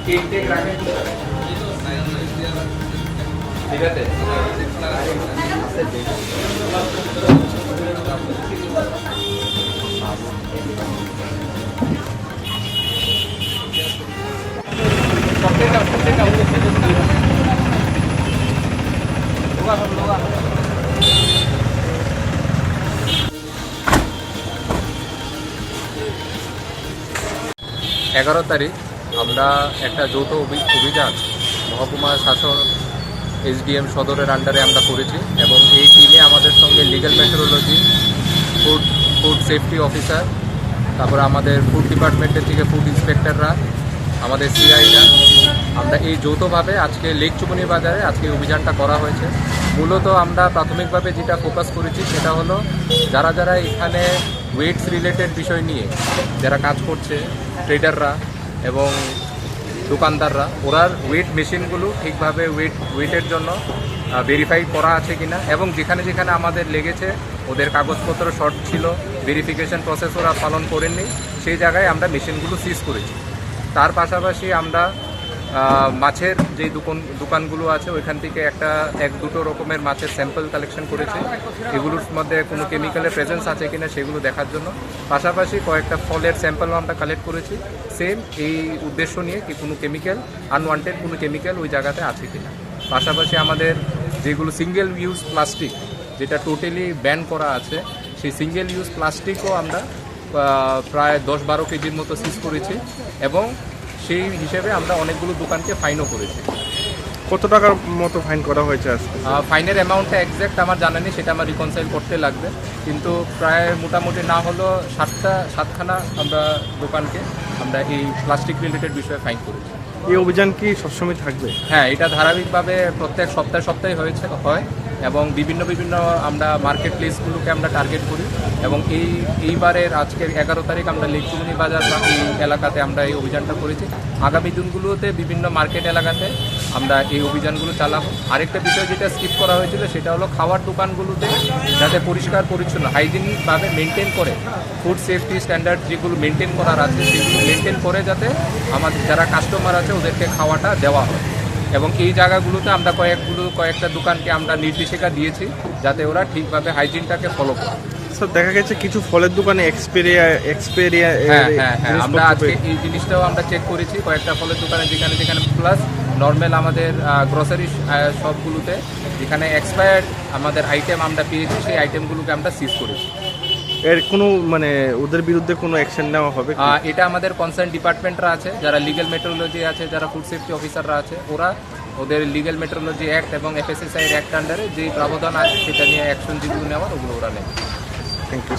ঠিক আছে। 11 তারিখ আমরা একটা যৌথ অভিযান মহকুমা শাসন এসডিএম সদরের আন্ডারে আমরা করেছি এবং এই টিমে আমাদের সঙ্গে legal metrology, food safety officer, তারপরে আমাদের ফুড ডিপার্টমেন্টের থেকে ফুড ইন্সপেক্টররা, আমাদের সিআইরা, আমরা এই যৌথভাবে আজকে লেক চুমনি বাজারে আজকে অভিযানটা করা হয়েছে। মূলত আমরা প্রাথমিকভাবে যেটা ফোকাস করেছি সেটা হলো যারা যারা এখানে ওয়েটস রিলেটেড বিষয় নিয়ে যারা কাজ করছে, ট্রেডাররা এবং দোকানদাররা, ওরার ওয়েট মেশিনগুলো ঠিকভাবে ওয়েটের জন্য ভেরিফাই করা আছে কিনা এবং যেখানে যেখানে আমাদের লেগেছে ওদের কাগজপত্র শর্ট ছিল, ভেরিফিকেশন প্রসেস ওরা পালন করেননি, সেই জায়গায় আমরা মেশিনগুলো সিজ করেছি। তার পাশাপাশি আমরা মাছের যে দোকানগুলো আছে ওইখান থেকে এক দুটো রকমের মাছের স্যাম্পল কালেকশন করেছি, এগুলোর মধ্যে কোনো কেমিক্যালের প্রেজেন্স আছে কিনা সেগুলো দেখার জন্য। পাশাপাশি কয়েকটা ফলের স্যাম্পলও আমরা কালেক্ট করেছি সেম এই উদ্দেশ্য নিয়ে কি কোনো কেমিক্যাল, আনওয়ান্টেড কোনো কেমিক্যাল ওই জায়গাতে আছে কিনা। পাশাপাশি আমাদের যেগুলো সিঙ্গেল ইউজ প্লাস্টিক যেটা টোটালি ব্যান করা আছে, সেই সিঙ্গেল ইউজ প্লাস্টিকও আমরা প্রায় 10-12 কেজির মতো সিজ করেছি এবং সেই হিসেবে আমরা অনেকগুলো দোকানকে ফাইনও করেছি। কত টাকার মতো ফাইন করা হয়েছে আজকে? ফাইনের অ্যামাউন্টটা এক্স্যাক্ট আমার জানা নেই, সেটা আমার রিকনসাইল করতে লাগবে, কিন্তু প্রায় মোটামুটি না হলো 7খানা আমরা দোকানকে আমরা এই প্লাস্টিক রিলেটেড বিষয়ে ফাইন করেছি। এই অভিযান কি সবসময় থাকবে? হ্যাঁ, এটা ধারাবাহিকভাবে প্রত্যেক সপ্তাহে হয় এবং বিভিন্ন আমরা মার্কেট প্লেসগুলোকে আমরা টার্গেট করি এবং এইবারের আজকের 11 তারিখ আমরা লেক চুমনি বাজার এই এলাকাতে আমরা এই অভিযানটা করেছি। আগামী দিনগুলোতে বিভিন্ন মার্কেট এলাকাতে আমরা এই অভিযানগুলো চালাবো। আরেকটা বিষয় যেটা স্কিপ করা হয়েছিল সেটা হলো খাওয়ার দোকানগুলোতে যাতে পরিষ্কার পরিচ্ছন্ন হাইজিনিকভাবে মেনটেন করে, ফুড সেফটি স্ট্যান্ডার্ড যেগুলো মেনটেন করার আছে সেগুলো মেনটেন করে যাতে আমাদের যারা কাস্টমার আছে ওদেরকে খাওয়াটা দেওয়া হয় এবং এই জায়গাগুলোতে আমরা কয়েকটা দোকানকে আমরা নির্দেশিকা দিয়েছি যাতে ওরা ঠিকভাবে হাইজিনটাকে ফলো করে। স্যার, দেখা গেছে কিছু ফলের দোকানে এক্সপেরিয়া হ্যাঁ, আমরা আজকে এই জিনিসটাও আমরা চেক করেছি কয়েকটা ফলের দোকানে যেখানে প্লাস নর্মাল আমাদের গ্রসারি শপগুলোতে যেখানে এক্সপায়ার্ড আমাদের আইটেম আমরা পেয়েছি সেই আইটেমগুলোকে আমরা সিজ করেছি। এর কোনো ওদের বিরুদ্ধে কোনো অ্যাকশন নেওয়া হবে? এটা আমাদের কনসার্ন ডিপার্টমেন্টরা আছে, যারা লিগ্যাল মেট্রোলজি আছে, যারা ফুড সেফটি অফিসাররা আছে, ওরা ওদের লিগ্যাল মেট্রোলজি অ্যাক্ট এবং এফএসএসআই অ্যাক্ট আন্ডারে যে প্রাবধান আছে সেটা নিয়ে অ্যাকশন যেগুলো নেওয়ার ওগুলো ওরা নেবে। Thank you.